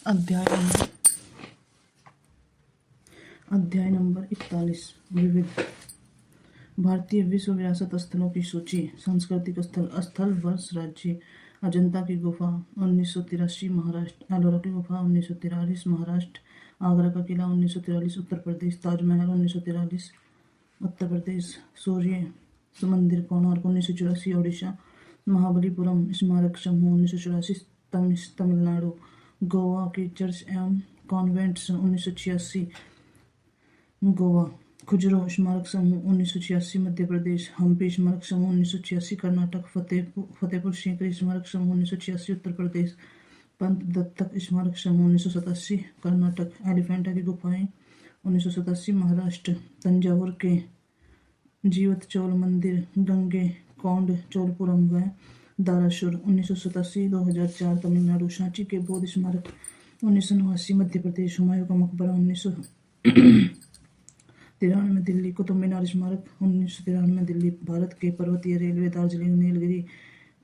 अध्याय नंबर 41 विविध भारतीय विश्व विरासत स्थलों की सूची। सांस्कृतिक स्थल वर्ष राज्य अजंता की गुफा 1983 महाराष्ट्र, एलोरा की गुफा 1943 महाराष्ट्र, आगरा का किला 1943 उत्तर प्रदेश, ताजमहल 1943 उत्तर प्रदेश, सूर्य मंदिर कोणार्क 1984 ओडिशा, महाबलीपुरम स्मारक समूह 1984 तमिलनाडु, गोवा के चर्च एवं कॉन्वेंट्स 1986 गोवा, खुजरो स्मारक समूह 1986 मध्य प्रदेश, हम्पी स्मारक समूह 1986 कर्नाटक, फतेहपुर सीकरी स्मारक समूह 1986 उत्तर प्रदेश, पंत दत्तक स्मारक समूह 1987 कर्नाटक, एलिफेंटा की गुफाएं 1987 महाराष्ट्र, तंजावुर के जीवत चोल मंदिर, गंगे कोंड चोलपुरम व दारासुर 1987 2004 तमिलनाडु, सांची के बौद्ध स्मारक 1989 मध्य प्रदेश, हुमायूं का मकबरा 1993 दिल्ली, कुतुब मीनार स्मारक 1993 दिल्ली, भारत के पर्वतीय रेलवे दार्जिलिंग नीलगिरी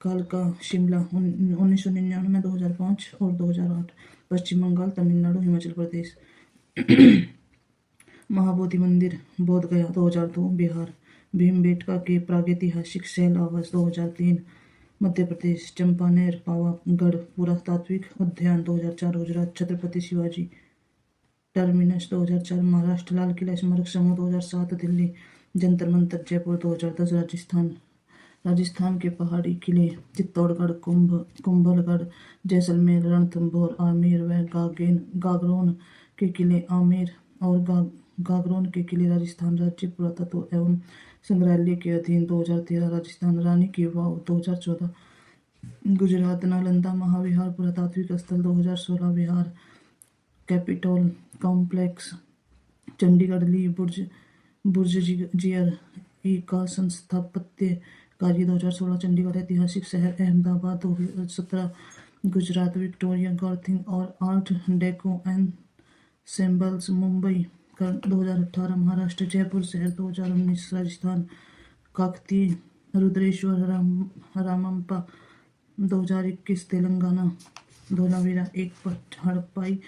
कालका शिमला 1999 2005 और 2008, पश्चिम बंगाल तमिलनाडु हिमाचल प्रदेश, महाबोधि मंदिर बोध गया 2002 बिहार, भीमबेटका के प्रागैतिहासिक शैल आवास 2003 मध्य प्रदेश, चंपानेर पावागढ़ पुरातात्विक उद्यान 2004 गुजरात, छत्रपति शिवाजी टर्मिनस 2004 महाराष्ट्र, लाल किला स्मारक समूह 2007 दिल्ली, जंतर मंतर जयपुर 2010 राजस्थान के पहाड़ी किले चित्तौड़गढ़, कुंभलगढ़, जैसलमेर, रणथंभौर, आमेर व गागरोन के किले आमेर और गागरोन के किले राजस्थान राज्य पुरातत्व एवं संग्रहालय के अधीन 2013 राजस्थान, रानी की वाव 2014 गुजरात, नालंदा महाविहार पुरातात्विक स्थल 2016 बिहार, कैपिटोल कॉम्प्लेक्स चंडीगढ़, ली बुर्जजियर का संस्थापत्य कार्य 2016 चंडीगढ़, ऐतिहासिक शहर अहमदाबाद 2017 गुजरात, विक्टोरिया गॉथिक और आर्ट डेको एनसेम्बल्स मुंबई 2018 महाराष्ट्र, जयपुर शहर 2019 राजस्थान, काकतीय रुद्रेश्वर रामप्पा 2021 तेलंगाना, धोलावीरा एक हड़प्पाई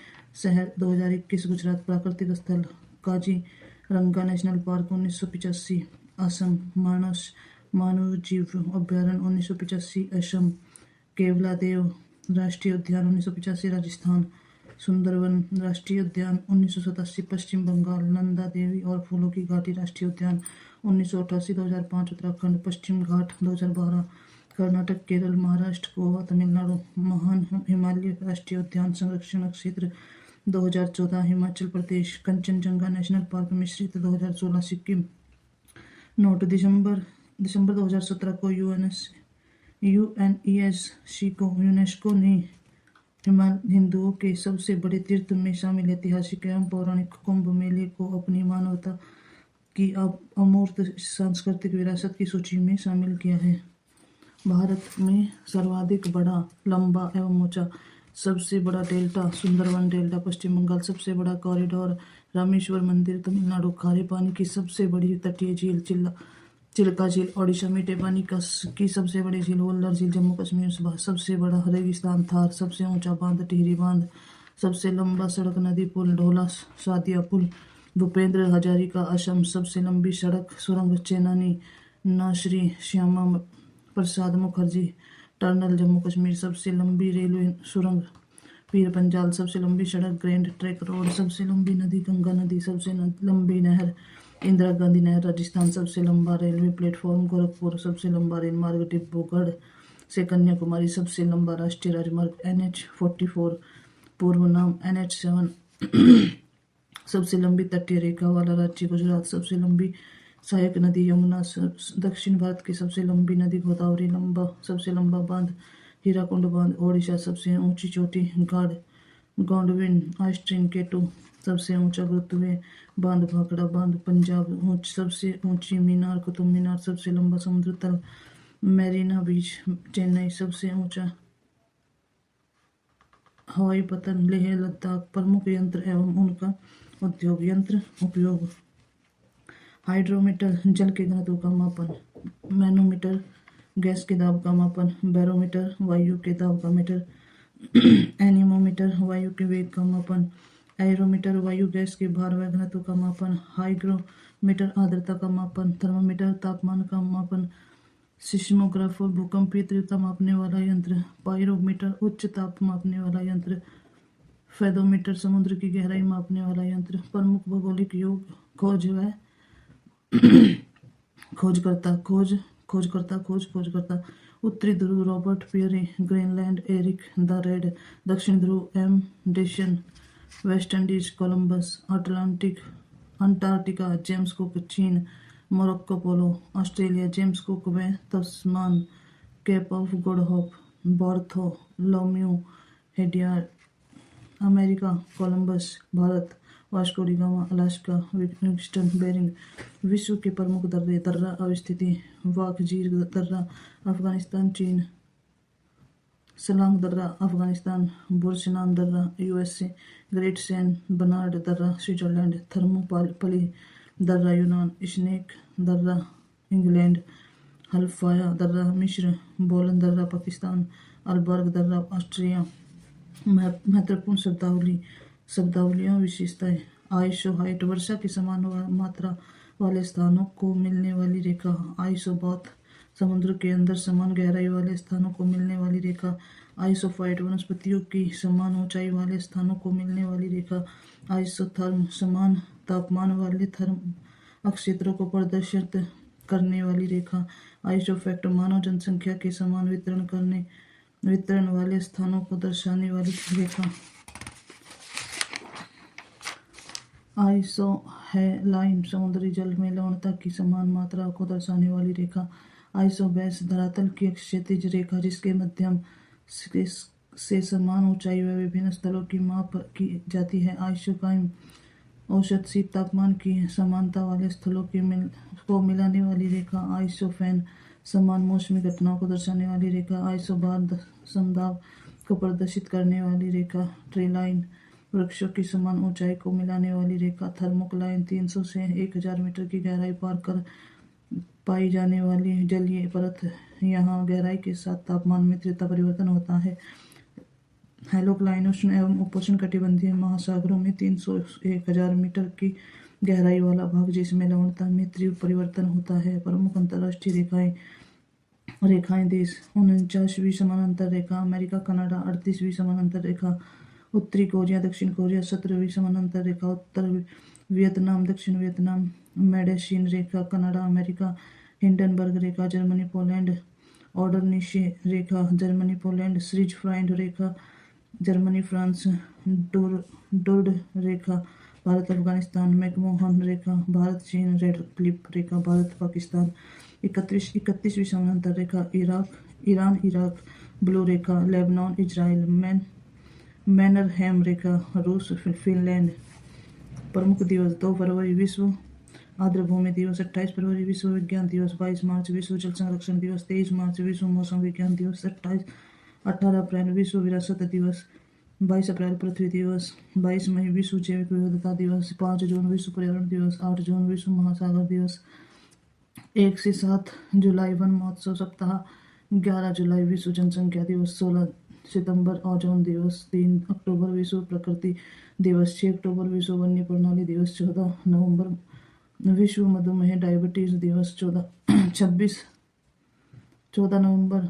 शहर 2021 गुजरात, प्राकृतिक स्थल काजीरंगा नेशनल पार्क 1985 असम, मानस मानव जीव अभ्यारण्य 1985 असम, केवलादेव राष्ट्रीय उद्यान 1985 राजस्थान, सुंदरवन राष्ट्रीय उद्यान 1987 पश्चिम बंगाल, नंदा देवी और फूलों की घाटी राष्ट्रीय उद्यान 1988 2005 उत्तराखंड, पश्चिम घाट 2012 कर्नाटक, केरल, महाराष्ट्र, गोवा, तमिलनाडु, महान हिमालय राष्ट्रीय उद्यान संरक्षण क्षेत्र 2014 हिमाचल प्रदेश, कंचनजंगा नेशनल पार्क मिश्रित 2016 सिक्किम। नोट: दिसंबर 2017 को यूनेस्को ने हिंदुओं के सबसे बड़े तीर्थ में शामिल ऐतिहासिक एवं पौराणिक कुंभ मेले को अपनी मानवता की अमूर्त सांस्कृतिक विरासत की सूची में शामिल किया है। भारत में सर्वाधिक बड़ा, लंबा एवं ऊंचा सबसे बड़ा डेल्टा सुंदरवन डेल्टा, पश्चिम बंगाल सबसे बड़ा कॉरिडोर रामेश्वर मंदिर, तमिलनाडु खारे पानी की सबसे बड़ी तटीय झील चिल्का झील, ओडिशा मीठे पानी की सबसे बड़ी झील वल्लर झील, जम्मू कश्मीर सबसे बड़ा रेगिस्तान थार, सबसे ऊंचा बांध टिहरी बांध, सबसे लंबा सड़क नदी पुल ढोला सादिया पुल, भूपेंद्र हजारिका असम सबसे लंबी सड़क सुरंग चेनानी नासरी श्यामा प्रसाद मुखर्जी टनल, जम्मू कश्मीर सबसे लंबी रेलवे सुरंग पीर पंजाल, सबसे लंबी सड़क ग्रैंड ट्रैंक रोड, सबसे लंबी नदी गंगा नदी, सबसे लंबी नहर इंदिरा गांधी नहर, राजस्थान सबसे लंबा रेलवे प्लेटफॉर्म गोरखपुर, सबसे लंबा रेल मार्ग डिब्रूगढ़ से कन्याकुमारी, सबसे लंबा राष्ट्रीय राजमार्ग NH-44 पूर्व नाम NH-7 सबसे लंबी तटीय रेखा वाला राज्य गुजरात, सबसे लंबी सहायक नदी यमुना, दक्षिण भारत की सबसे लंबी नदी गोदावरी, सबसे लंबा बांध हीराकुंड बांध, ओडिशा सबसे ऊंची चोटी गॉडविन आस्ट्रिन केटू, सबसे ऊंचा गुरुत्वीय बांध भाखड़ा बांध, पंजाब सबसे ऊंची मीनार कुतुब मीनार, सबसे लंबा समुद्र तल मैरीना बीच चेन्नई, सबसे ऊंचा हवाई पतन लेह लद्दाख, प्रमुख यंत्र एवं उनका उद्योग यंत्र उपयोग, हाइड्रोमीटर जल के घनत्व का मापन, मैनोमीटर गैस के दाब का मापन, बैरोमीटर वायु के दाब का मीटर, एनीमोमीटर वायु के वेग का मापन, एरोमीटर वायु गैस के भार व घनत्व का मापन, हाइग्रोमीटर आर्द्रता का मापन, थर्मामीटर तापमान का मापन, सिस्मोग्राफ भूकंपीय तीव्रता मापने वाला यंत्र, पायरोमीटर उच्च ताप मापने वाला यंत्र, फेदोमीटर समुद्र की गहराई मापने वाला यंत्र। प्रमुख भौगोलिक योग खोज व खोजकर्ता। उत्तरी ध्रुव Robert Peary, Greenland Eric the Red, दक्षिण ध्रुव Amundsen, West Indies Columbus, Antarctica James Cook, चीन Marco Polo, Australia James Cook व Tasman, Cape of Good Hope Bartholomew हेडियार्ड, America Columbus, Bharat Vasco da Gama, Alaska विंगस्टन Bering. विश्व के प्रमुख दर्रे, दर्रा अवस्थिति, वाकजीर दर्रा अफगानिस्तान चीन, सलांग दर्रा अफगानिस्तान, बुरशनान दर्रा यूएसए, ग्रेट सेन बर्नार्ड दर्रा स्विट्जरलैंड, थर्मोपली दर्रा यूनान, स्नेक दर्रा इंग्लैंड, हल्फाया दर्रा मिस्र, बोलन दर्रा पाकिस्तान, अलबर्ग दर्रा ऑस्ट्रिया। महत्वपूर्ण शब्दावलियाँ विशेषताएं, आइसो हाइट वर्षा की समान मात्रा वाले स्थानों को मिलने वाली रेखा, आइसोबाथ समुद्र के अंदर समान गहराई वाले स्थानों को मिलने वाली रेखा, आइसोफाइट वनस्पतियों की समान ऊंचाई वाले स्थानों को मिलने वाली रेखा, आइसोथर्म समान तापमान वाले थर्म क्षेत्रों को प्रदर्शित करने वाली रेखा, आइसोफैक्ट मानव जनसंख्या के समान वितरण वाले स्थानों को दर्शाने वाली रेखा, आइसोहेलाइन समुद्री जल में लवणता की समान मात्रा को दर्शाने वाली रेखा, आइसोबेस धरातल की क्षैतिज रेखा जिसके मध्यम से समान ऊंचाई व विभिन्न स्थलों की माप की जाती है, आइसोकाइम औसत शीत तापमान की समानता वाले स्थलों को मिलाने वाली रेखा, आइसोफेन समान मौसमी घटनाओं को दर्शाने वाली रेखा, आइसोबार समदाब को प्रदर्शित करने वाली रेखा, ट्रीलाइन वृक्षों की समान ऊंचाई को मिलाने वाली रेखा, थर्मोक्लाइन 300 से 1000 मीटर की गहराई पार कर पाई जाने वाली जलीय परत, यहाँ गहराई के साथ तापमान में तीव्रता परिवर्तन होता है, हेलोक्लाइन उष्ण एवं उपोष्णकटिबंधीय महासागरों में 300 से 1000 मीटर की गहराई वाला भाग जिसमें लवणता में तीव्र परिवर्तन होता है। प्रमुख अंतर्राष्ट्रीय रेखाएं देश, 49वीं समानांतर रेखा अमेरिका कनाडा, 38वीं समानांतर रेखा उत्तरी कोरिया दक्षिण कोरिया, 17वीं समानांतर रेखा उत्तर वियतनाम दक्षिण वियतनाम, मेडेसिन रेखा कनाडा अमेरिका, हिंडनबर्ग रेखा जर्मनी पोलैंड, ऑर्डरनीशे रेखा जर्मनी पोलैंड, श्रीज फ्राइंड रेखा जर्मनी फ्रांस, डोर्ड रेखा भारत अफगानिस्तान, मैकमोहन रेखा भारत चीन, रेड क्लिफ रेखा भारत पाकिस्तान, 31वीं समानांतर रेखा ईरान इराक, ब्लू रेखा लेबनान इजराइल, मैनरहैम रेखा रूस फिनलैंड। प्रमुख दिवस, 2 फरवरी विश्व आर्द्रभूमि दिवस, 28 फरवरी विश्व विज्ञान दिवस, 22 मार्च विश्व जल संरक्षण दिवस, 23 मार्च विश्व मौसम विज्ञान दिवस, 18 अप्रैल विश्व विरासत दिवस, 22 अप्रैल पृथ्वी दिवस, 22 मई विश्व जैविक विविधता दिवस, 5 जून विश्व पर्यावरण दिवस, 8 जून विश्व महासागर दिवस, 1 से 7 जुलाई वन महोत्सव सप्ताह, 11 जुलाई विश्व जनसंख्या दिवस, 16 सितंबर ओजोन दिवस, 3 अक्टूबर विश्व प्रकृति दिवस, 6 अक्टूबर विश्व वन्य प्रणाली दिवस, 14 नवंबर विश्व मधुमेह डायबिटीज दिवस, 14 नवंबर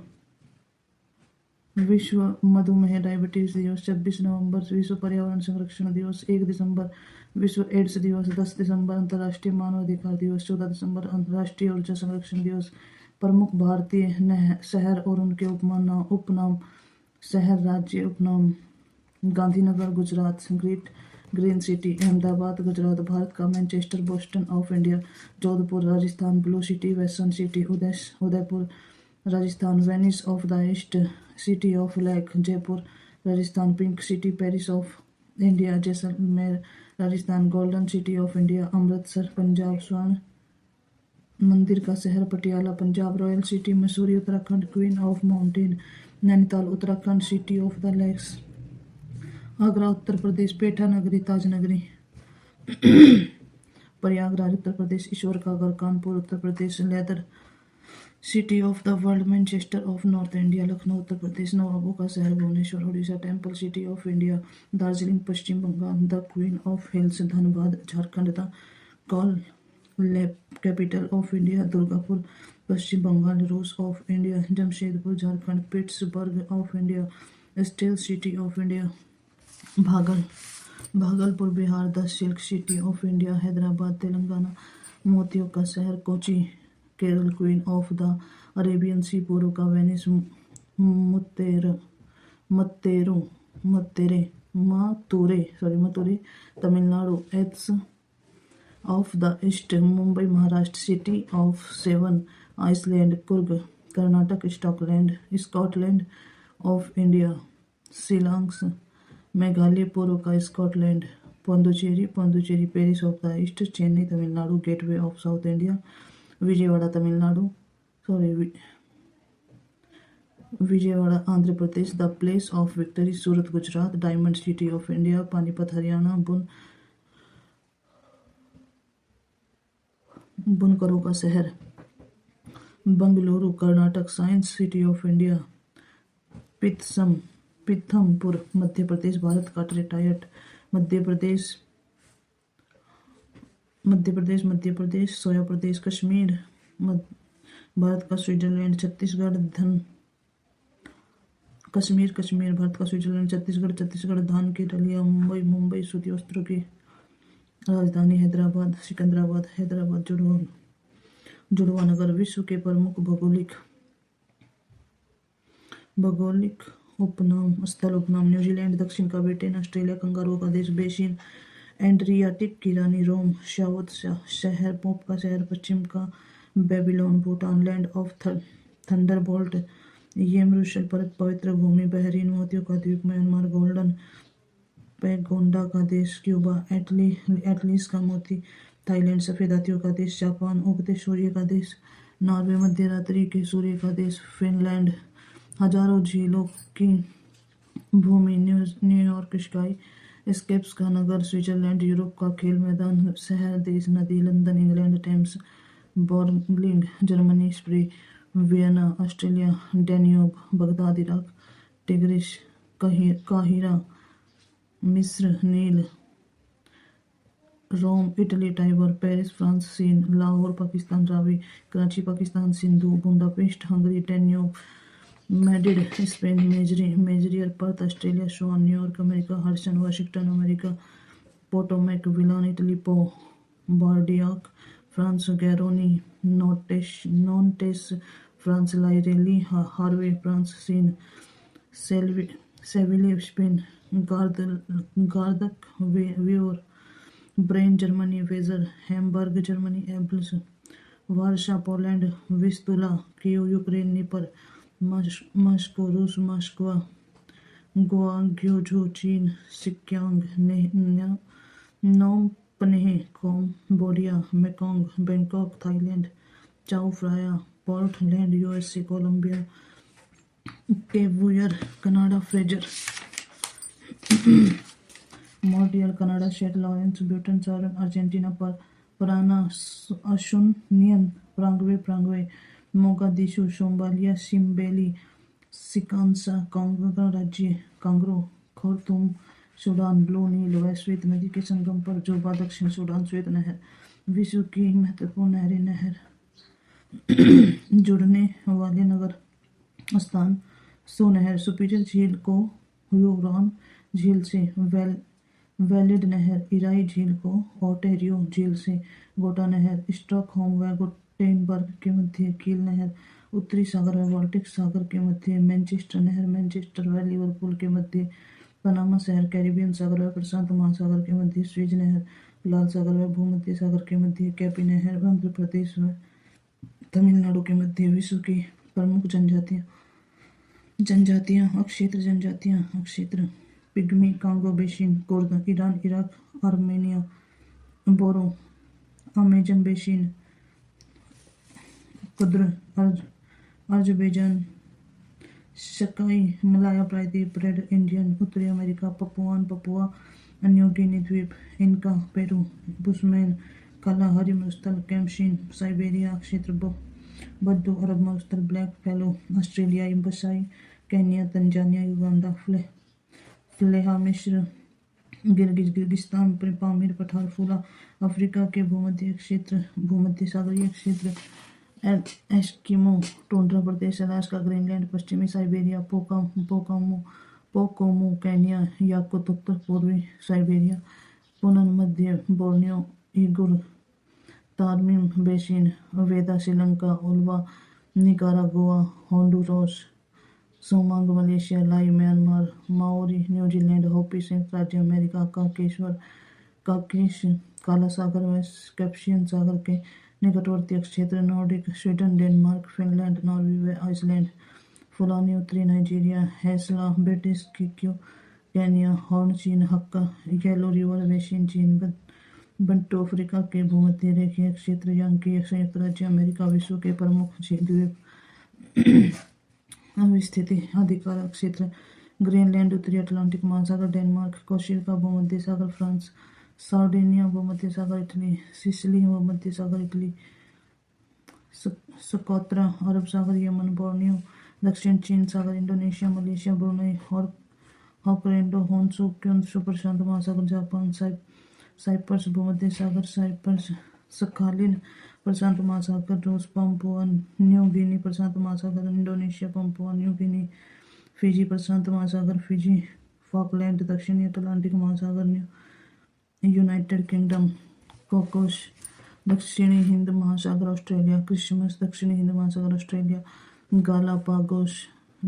विश्व मधुमेह डायबिटीज दिवस, 26 नवंबर विश्व पर्यावरण संरक्षण दिवस, 1 दिसंबर विश्व एड्स दिवस, 10 दिसंबर अंतर्राष्ट्रीय मानवाधिकार दिवस, 14 दिसंबर अंतर्राष्ट्रीय ऊर्जा संरक्षण दिवस। प्रमुख भारतीय शहर और उनके उपनाम शहर राज्य उपनाम, गांधीनगर गुजरात, ग्रीन सिटी अहमदाबाद गुजरात भारत का Manchester Boston of India, Jodhpur Rajasthan blue city western city, Udaipur Rajasthan Venice of the East, city of lake Jaipur Rajasthan, pink city Paris of India, Jaisalmer Rajasthan golden city of India, Amritsar Punjab स्वर्ण मंदिर का शहर, Patiala Punjab royal city, Mussoorie Uttarakhand queen of mountain, Nainital Uttarakhand city of the lakes, Agra Uttar Pradesh पेठा नगरी ताज नगरी, प्रयागराज उत्तर प्रदेश ईश्वर का गढ़, Kanpur Uttar Pradesh leather city of the world Manchester of North India Lucknow Uttar Pradesh नवाबों का शहर Bhubaneswar Orissa temple city of India Darjeeling Paschim Bengal the queen of hills Dhanbad Jharkhand the coal capital of India Durgapur Paschim Bengal Ruhr of India Jamshedpur Jharkhand Pittsburgh of India steel city of India Bhagalpur Bihar the silk city of India Hyderabad Telangana मोतियों का शहर Kochi Kerala queen of the Arabian Sea पूर्व का Venice मत्तेरो Madurai Tamil Nadu Athens of the East Mumbai Maharashtra city of seven island Coorg Karnataka Scotland of India Shillong Meghalaya पूर्व का Scotland Puducherry Paris of the East Chennai Tamil Nadu gateway of South India Vijayawada Vijayawada Andhra Pradesh the place of victory Surat Gujarat diamond city of India Panipat Haryana बुनकरों का शहर Bengaluru Karnataka science city of India Pithampur Madhya Pradesh Bharat का retired Madhya Pradesh सोया प्रदेश कश्मीर भारत का Switzerland Kashmir Bharat का Switzerland Chhattisgarh धान की डलिया मुंबई सूती वस्त्रों की राजधानी हैदराबाद जुड़वा नगर विश्व के प्रमुख भौगोलिक उपनाम न्यूजीलैंड दक्षिण का ब्रिटेन ऑस्ट्रेलिया कंगारुओं का देश बेसिन एड्रियाटिक की रानी रोम शावत शहर पोप का शहर पश्चिम का Babylon Bhutan land of thunderbolt Jerusalem पवित्र भूमि बहरीन मोतियों का द्वीप म्यांमार गोल्डन पैगोंडा का देश क्यूबा एटलीस का मोती थाईलैंड सफेद हाथियों का देश जापान उगते सूर्य का देश नॉर्वे मध्य रात्रि के सूर्य का देश फिनलैंड हजारों झीलों की भूमि न्यूयॉर्क स्काई एस्केप्स का नगर स्विट्जरलैंड यूरोप का खेल मैदान शहर देश नदी London England Thames Berlin Germany Spree Vienna Australia Danube Baghdad Iraq Tigris काहिरा मिस्र नील Rome Italy Tiber Paris France चीन Lahore Pakistan Ravi Karachi Pakistan Sindhu Budapest Hungary Danube Madrid Spain मेजरियर Perth Australia Swan New York America Hudson Washington America Potomac Milan Italy Po बार्डियाक France Garonne Nantes France लाइरेली हार्वे France Seine Seville Spain गार्दक व्योर ब्रेन जर्मनी वेजर हैम्बर्ग जर्मनी एब्ल्स Warsaw Poland Vistula Kiev Ukraine Dnieper Moscow रूस Moscow Guangzhou चीन सिक्यांग Phnom Penh Cambodia Mekong Bangkok Thailand Chao Phraya Portland USA Columbia केवुयर Canada Fraser Montreal Canada Saint Lawrence ब्यूटन सारन अर्जेंटीना पर Parana Asuncion प्रांगवे Mogadishu Somalia सिम्बेली सिकांसा कांगो राज्य कांगरो खार्तूम सूडान ब्लू नील व श्वेत नदी के संगम पर जोबा दक्षिण सूडान श्वेत नहर विश्व की महत्वपूर्ण नहरी नहर जुड़ने वाले नगर स्थान सो नहर सुपीरियर झील को ह्यूरॉन झील से वैलिड नहर इराई झील को ओटेरियो झील से गोटा नहर स्टॉकहोम व गोटेनबर्ग के मध्य कील नहर उत्तरी सागर व बाल्टिक सागर के मध्य मैनचेस्टर नहर मैनचेस्टर व लिवरपूल के मध्य पनामा शहर कैरिबियन सागर व प्रशांत महासागर के मध्य स्विज नहर लाल सागर व भूमध्य सागर के मध्य कैपी नहर आंध्र प्रदेश व तमिलनाडु के मध्य विश्व की प्रमुख जनजातियां अक्षेत्र Pygmy Congo basin Kurd Iran Iraq Armenia बोरो अमेजन बेसिन कुद्र अजरबैजान शकाई मलाया प्रायद्वीप रेड इंडियन उत्तरी अमेरिका पपुआ न्यू गिनी द्वीप इनका पेरू बुशमैन काला हरिमस्थल कैम्पशीन साइबेरिया क्षेत्र बद्दू, अरब मस्तर, ब्लैक फैलो, ऑस्ट्रेलियाई बसाई, केन्या, तंजानिया, युगांडा, फ्लेहा मिस्र, किर्गिस्तान, पामीर, पठार, फूला, अफ्रीका के भूमध्य सागरीय क्षेत्र, एस्किमो, टुंड्रा प्रदेश, अलास्का, ग्रीनलैंड, पश्चिमी साइबेरिया, पोकोमो, केन्या, याकुत, उत्तर पूर्वी साइबेरिया, पुनः मध्य Borneo, Uighur, Tarim basin, Vedda, Sri Lanka, Ulwa, Nicaragua, Honduras, Semang, Malaysia, Lai, Myanmar, Maori, New Zealand, Hopi, संयुक्त राज्य अमेरिका, काकेश, काला सागर, वेस्ट कैस्पियन सागर के निकटवर्ती क्षेत्र, Nordic, Sweden, Denmark, Finland, Norway, Iceland, Fulani, उत्तरी Nigeria, Haisla, British Kikuyu, Kenya, Horn, चीन, हक्का, येलो रिवर बेसिन, चीन, Bantu, Africa के भूमध्य रेखीय क्षेत्र, यांकी, संयुक्त राज्य अमेरिका, विश्व के प्रमुख द्वीप अवस्थिति अधिकार क्षेत्र, ग्रीनलैंड, उत्तरी अटलांटिक महासागर, डेनमार्क, कोर्सिका, भूमध्य सागर, फ्रांस, सार्डिनिया, भूमध्य सागर, इटली, सिसिली, भूमध्य सागर, इटली, सकोत्रा, अरब सागर, यमन, बोर्नियो, दक्षिण चीन सागर, इंडोनेशिया, मलेशिया, ब्रुनई, हॉकलैंड, होन्शु, क्योंशु, प्रशांत महासागर, जापान, साइप्रस, भूमध्य सागर, साइप्रस, सखालिन, प्रशांत महासागर, रूस, पंपुआ न्यू गिनी, प्रशांत महासागर, इंडोनेशिया, पंपुआ न्यू गिनी, फिजी, प्रशांत महासागर, फिजी, फॉकलैंड, दक्षिणी अटलांटिक महासागर, यूनाइटेड किंगडम, कोकोस, दक्षिणी हिंद महासागर, ऑस्ट्रेलिया, क्रिसमस, दक्षिणी हिंद महासागर, ऑस्ट्रेलिया, गालापागोस,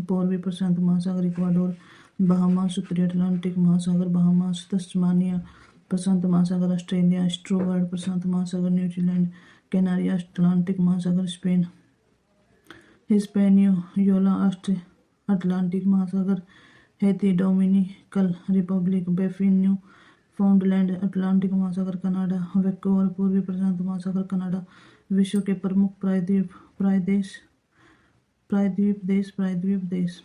पूर्वी प्रशांत महासागर, इक्वाडोर, बहामास, उत्तरी अटलांटिक महासागर, बहामास, तस्मानिया, प्रशांत महासागर, ऑस्ट्रेलिया, स्ट्रोवर्ड, प्रशांत महासागर, न्यूजीलैंड, कैनारिया, अटलांटिक महासागर, स्पेन, हिस्पैनियोला, अटलांटिक महासागर, Haiti, Dominican Republic, Baffin, फाउंडलैंड, Atlantic महासागर, कनाडा, वैंकूवर, पूर्वी प्रशांत महासागर, कनाडा, विश्व के प्रमुख प्रायद्वीप देश,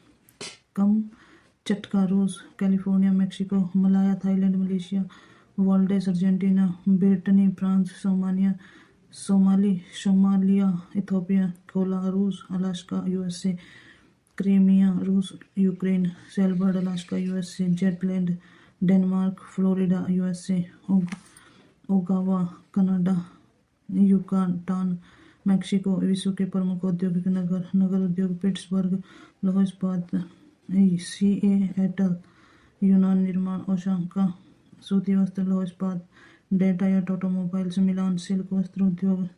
कमचटका, रूस, California, Mexico, Malaya, Thailand, Malaysia, Valdes, Argentina, Brittany, France, Somalia, Ethiopia, Kola, रूस, अलास्का, यूएसए, क्रीमिया, रूस, Ukraine, Seward, Alaska, USA, Jutland, Denmark, Florida, USA, ओगावा, कनाडा, युकाटान, मैक्सिको, विश्व के प्रमुख औद्योगिक नगर उद्योग, पिट्सबर्ग, लौह इस्पात, सिएटल, यूनान, निर्माण, ओसाका, सूती वस्त्र, लौह इस्पात, डेट्रॉयट, ऑटोमोबाइल्स, मिलान, सिल्क वस्त्र उद्योग,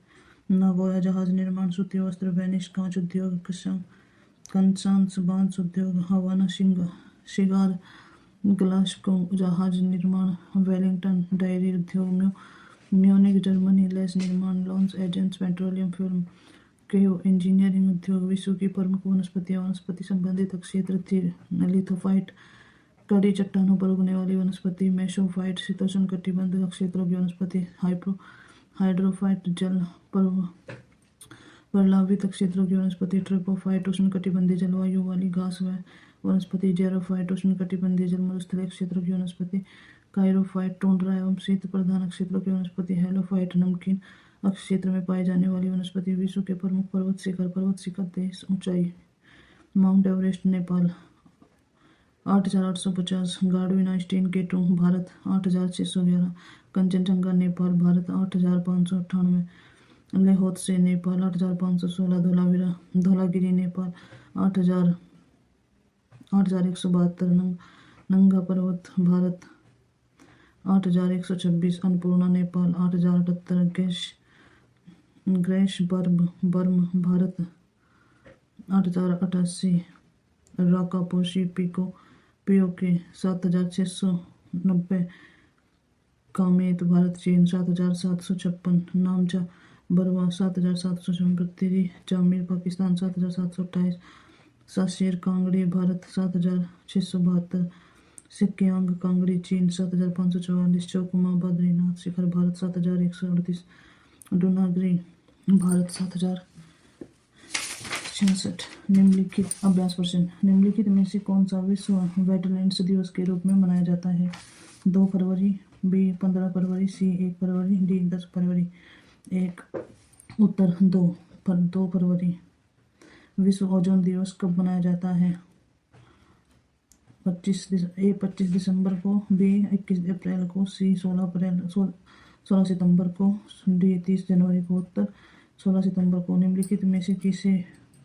नागोया, जहाज निर्माण, सूती वस्त्र, वेनिस, कांच उद्योग, कंसांस, बांस उद्योग, हवाना, शिगार, ग्लासगो, जहाज निर्माण, वेलिंगटन, डायरी उद्योग, म्यूनिक, जर्मनी, लेस निर्माण, लॉन्स एजेंट्स, पेट्रोलियम, फिल्म, केव, इंजीनियरिंग उद्योग, विश्व की प्रमुख वनस्पतियां, वनस्पति संबंधित क्षेत्र, लिथोफाइट, कड़ी चट्टानों पर उगने वाली वनस्पति, मेसोफाइट, शीतोष्णकटिबंधीय क्षेत्रों की वनस्पति, हाइड्रोफाइट, जल प्लावित क्षेत्रों की वनस्पति, ट्रिपोफाइट, उष्णकटिबंधीय जलवायु वाली घास व वनस्पति, जेरोफाइट, उष्णकटिबंधीय जल मरुस्थलीय क्षेत्रों की वनस्पति, काइरोफाइट, टुंड्रा एवं शीत प्रधान क्षेत्रों की वनस्पति, हेलोफाइट, नमकीन क्षेत्र में पाई जाने वाली वनस्पति, विश्व के प्रमुख पर्वत शिखर, देश, ऊंचाई, Mount Everest, Nepal 8850, Godwin Austen K two, Bharat 8611, Kanchenjunga, Nepal, Bharat 8598, Lhotse, Nepal 8516, Dhaulagiri, Nepal 8172, Nanga पर्वत, भारत 8126, अन्नपूर्णा, नेपाल 8078, ग्रेश बर्म, भारत 8088, राकापोशी पियोके 7690, कामेत, भारत, चीन 7756, नामचा बरवा 7757, चामीर, पाकिस्तान 7728, साशेर कांगड़ी, भारत 7672, सिक्यांग कांगड़ी, चीन 7544, चौकुमा बद्रीनाथ शिखर, भारत 7138, डूनागरी, भारत 7066। निम्नलिखित अभ्यास प्रश्न, निम्नलिखित में से कौन सा विश्व वेटलैंड्स दिवस के रूप में मनाया जाता है? 2 फरवरी, बी 15 फरवरी, सी 1 फरवरी, डी 10 फरवरी। 1 उत्तर 2 2 फरवरी। विश्व ओजोन दिवस कब मनाया जाता है? 25 दिसंबर को, B 21 अप्रैल को, C 16 सितंबर को, D 30 जनवरी को। उत्तर 16 सितंबर को। निम्नलिखित में से किसे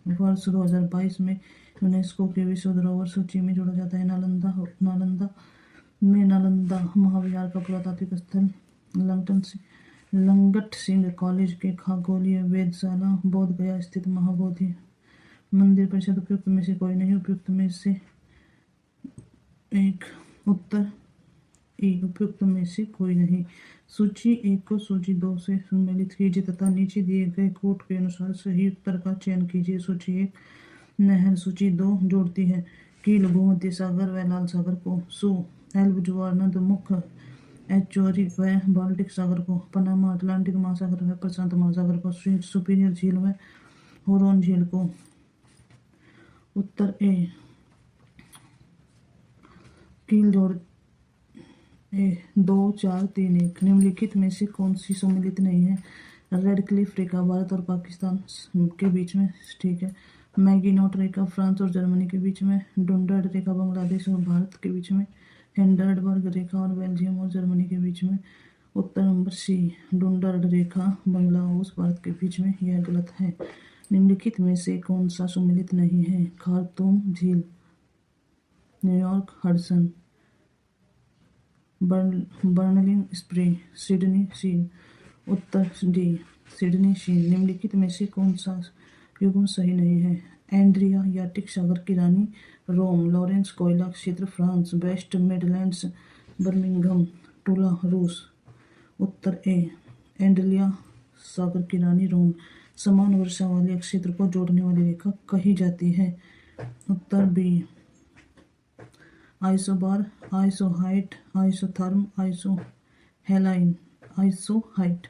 वर्ष 2022 में यूनेस्को के विश्व धरोहर सूची में जोड़ा जाता है? नालंदा महाविहार का पुरातात्विक स्थल, लंगट सिंह कॉलेज के खगोलीय वेधशाला, बोध गया स्थित महाबोधि मंदिर परिषद। उपयुक्त में से कोई नहीं। उपयुक्त में से एक। उत्तर ए उपयुक्त में से कोई नहीं। सूची 1 को सूची 2 से सम्मिलित कीजिए तथा नीचे दिए गए कोट के अनुसार सही उत्तर का चयन कीजिए। सूची 1 नहर सूची 2 जोड़ती है कील भूमध्य सागर व लाल सागर को, सु एल्ब ज्वार नद मुख एस्चुअरी व बाल्टिक सागर को, पनामा अटलांटिक महासागर व प्रशांत महासागर को, सुपीरियर झील व हुरोन झील को। उत्तर ए कील जोड़ 2 4 3 1। निम्नलिखित में से कौन सी सम्मिलित नहीं है? रेड क्लिफ रेखा भारत और पाकिस्तान के बीच में, ठीक है। मैगिनोट रेखा फ्रांस और जर्मनी के बीच में। डुंडर्ड रेखा बांग्लादेश और भारत के बीच में। हिंडरबर्ग रेखा और बेल्जियम और जर्मनी के बीच में। उत्तर नंबर सी डुंडर्ड रेखा बांग्लादेश भारत के बीच में। यह गलत है। निम्नलिखित में से कौन सा सम्मिलित नहीं है? खार्तूम झील, न्यूयॉर्क हडसन, बर्नलिंग स्प्रे, सिडनी शीन। उत्तर डी सिडनी शीन। निम्नलिखित में से कौन सा युग्म सही नहीं है? एड्रियाटिक सागर की रानी, रोम, लॉरेंस कोयला क्षेत्र फ्रांस, वेस्ट मिडलैंड्स, बर्मिंघम, टूला रूस। उत्तर ए एंड्रिया सागर की रानी, रोम। समान वर्षा वाले क्षेत्र को जोड़ने वाली रेखा कही जाती है? उत्तर B isobar, isohyet, isotherm, आइसोहेलाइन, isohyet.